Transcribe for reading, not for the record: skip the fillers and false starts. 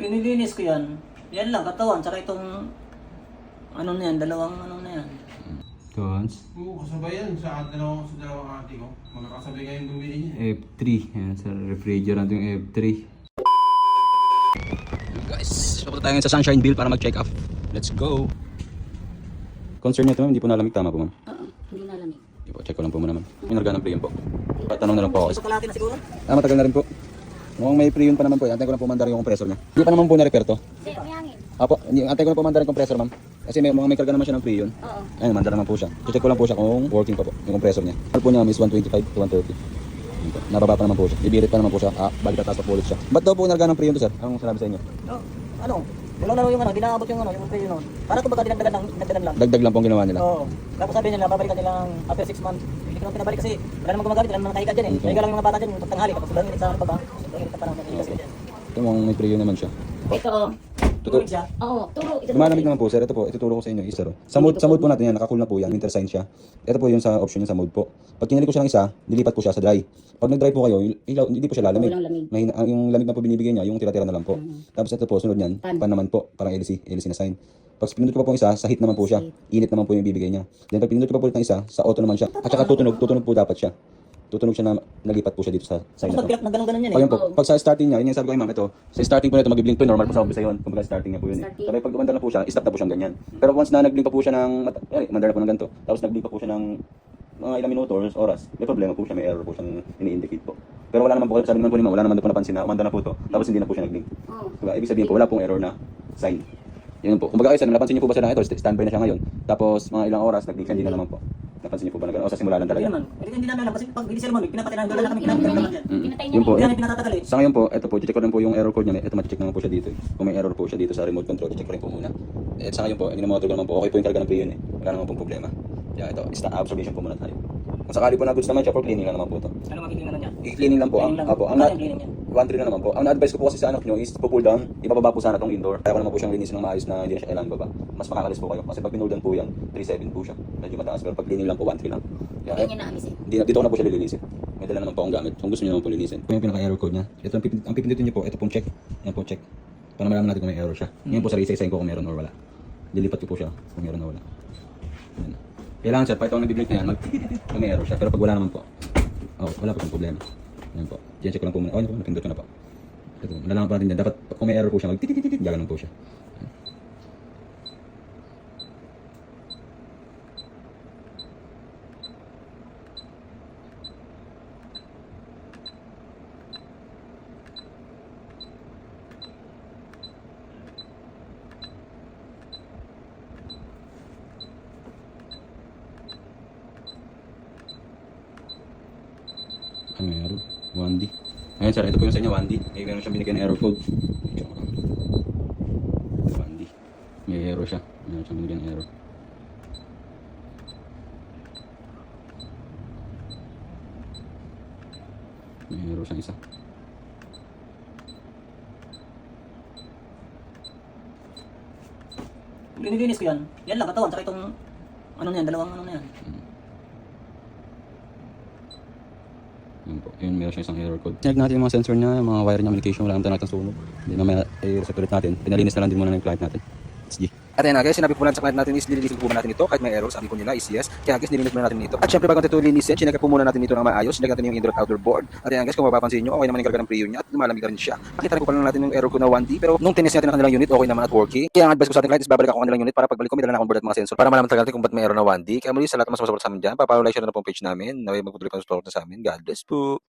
Nililinis ko yan. Yan lang, katawan. Tsaka itong, ano na yan, dalawang ano na yan. Cons. Oo, kasabay yan sa dalawang ate ko. Magkakasabay kayong bumili niya. F3. Yan, sa refrigerant yung F3. Guys, papunta tayo ngayon sa Sunshineville para mag-check up. Let's go! Concern niya ito, ma'am, hindi po nalamig. Tama po, ma'am. Oo, hindi nalamig. Check ko lang po muna, ma'am. May narga ng preyon po. Patanong na lang po ako. Gusto kalahati na siguro? Matagal na rin po. Mukhang may preyon pa naman po. Antay ko lang po mandar yung compressor niya. Hindi pa naman po na-repair to. Hindi, may hangin. Apo, antay ko lang po mandar yung compressor, ma'am. Kasi may karga naman siya ng preyon. Oo. Ayun, mandar naman po siya. Check ko lang po siya kung working pa po yung compressor niya. Ano po niya, is 125 to 130. Ayun po. Nababa pa naman po siya. Ibirit pa naman po siya. Balik na taas pa po ulit siya. Ba't daw po narga ng preyon to, sir? Anong sinabi sa inyo? No, ano? Wala na yung ano, di naabot yung ano, yung preyo noon. Para kumbaga dinagdagan lang. Dagdag lang po ang ginawa nila. Oo. Tapos sabi nila, babalikan nilang after 6 months. Hindi ko naman pinabalik kasi wala namang gumagamit, wala namang nakahiga dyan eh. Nahiga lang yung mga bata dyan, yung tanghali. Kapag sobrang init sa ano pa ba? Sobrang init na panahon, nahiga sila dyan. Ito mukhang may preyon naman siya. Ito, Tutuloy siya. oo, turo. Ito Lumalamig naman po, sir. Ito po, ituturo ko sa inyo, isa ro. Sa mode po natin yan, naka-cool na po yan, winter sign siya. Ito po yung sa option niya sa mode po. Pag kinalik ko siya ng isa, nilipat po siya sa dry. Pag nag-dry po kayo, hindi po siya lalamig. Walang lamig. Yung lamig na po binibigay niya, yung tira-tira na lang po. Tapos ito po, sunod niyan, Pan. pan naman po, parang LC na sign. Pag pinindot ko pa po isa, sa heat naman po siya. Init naman po yung bibigay niya. Then pag pinindot ko pa po ng isa, sa auto naman siya. At saka tutunog po dapat siya. Tutunog siya na nalipat po siya dito sa sign Tapos na to. mag-clock na gano'n-gano'n yan eh. Ayun po, pag sa starting niya, yun yung sabi ko kay ma'am, ito, sa starting po nito, mag-blink po, normal po sa umpisa yun. Kumbaga starting niya po yun eh. Starting. Pero pag umandar na po siya, stop na po siyang ganyan. Pero once na nag-blink pa po siya ng, umandar na po ng ganito, tapos nag-blink pa po siya ng mga ilang minuto or oras, may problema po siya, may error po siyang ini-indicate po. Pero wala naman po, sabi naman po ni ma'am, wala naman po napansin na umandar na po to, tapos hindi na po siya nag-blink. Oo. Diba? Ibig sabihin po, wala pong error na sign. Yun po. Kumbaga ayos, napansin niyo po ba siya na ito, standby na siya ngayon. Tapos mga ilang oras, nag-blink siya, hindi na naman po. Napansin niyo po ba na gano'n? O sa simula lang Hindi talaga? naman. Hindi namin alam kasi pag hindi sila mamig, pinapatay na gano'n na kami kinapatay naman yan. Pinatay niya Yun po. Hindi namin pinatatagal eh. Sa ngayon po, ito po, check ko rin po yung error code niya. Ito, ma-check naman po siya dito. Kung may error po siya dito sa remote control, check ko rin po muna. Sa ngayon po, hindi na monitor naman po. Okay po yung karga ng preyon eh. Wala naman pong problema. Kaya ito, observation po muna tayo. Kung sakali po na goods naman siya, for cleaning lang naman po ito. Ano magiging ano niya? I-cleaning lang po. Cleaning lang. Apo, Ano yung cleaning niya? 1-3 na naman po. Ang na-advise ko po kasi sa anak nyo is pull down, ibababa po sana itong indoor. Kaya ko naman po siyang linisin ng maayos na hindi na siya kailangan baba. Mas makakalis po kayo. Kasi pag pinuldan po yan, 3-7 po siya. Medyo mataas. Pero pag cleaning lang po, 1-3 lang. Kaya, Ganyan na amis eh. dito ko na po siya lilinisin. May dala naman po akong gamit. Kung gusto niyo naman po linisin. Ito yung pinaka-error code niya. Ito ang pipindutin niyo po. Ito pong check. Yan po check. Para malaman natin kung may error siya. Ngayon po sa resign ko kung meron or wala. Lilipat ko po siya kung meron or wala. Yan. Kailangan sir, pag ito ang nag-blink na yan, kung may error siya. Pero pag wala naman po, wala po yung problema. Yan po. Check ko lang po muna. Yan po, napindot ko na po. Ito, nalaman pa natin din. Dapat kung may error po siya, mag-titititit, gano'n po siya. Ano yung error? 1D. Ayan sir, ito po yung sa inyo, 1D. May meron siyang binigyan ng error code. 1D. May error siya. Meron siyang binigyan ng error. May error siyang isa. Nililinis ko yan. Yan lang, katawan. Tsaka itong, ano na yan, dalawang ano na yan. Yun po. Yun, meron siya isang error code. Check natin yung mga sensor niya, yung mga wire niya, communication, wala naman tayo natin sunog. Hindi naman i-reset ulit natin. Pinalinis na lang din muna ng client natin. Sige. At ayan na guys, sinabi po natin sa client natin is nililisin po muna natin ito kahit may error, sabi po nila is yes. Kaya guys, nilinis muna natin ito. At syempre bago natin ito linisin, sinagay po muna natin ito ng maayos. Sinagay natin yung indoor at outdoor board. At ayan guys, kung mapapansin nyo, okay naman yung karga ng preyon niya at lumalamig na rin siya. Pakita rin po pala natin yung error code na 1D, pero nung tinis natin ang kanilang unit, okay naman at working. Kaya ang advice ko sa ating client is babalik ako ang kanilang unit para pagbalik ko may dala na akong board at mga sensor para malaman talaga natin kung ba't may error na 1D. Kaya muli sa lahat ng mas support sa amin dyan, papalo like share na po page namin. Naway magpatuloy pa sa support na sa amin. God bless po.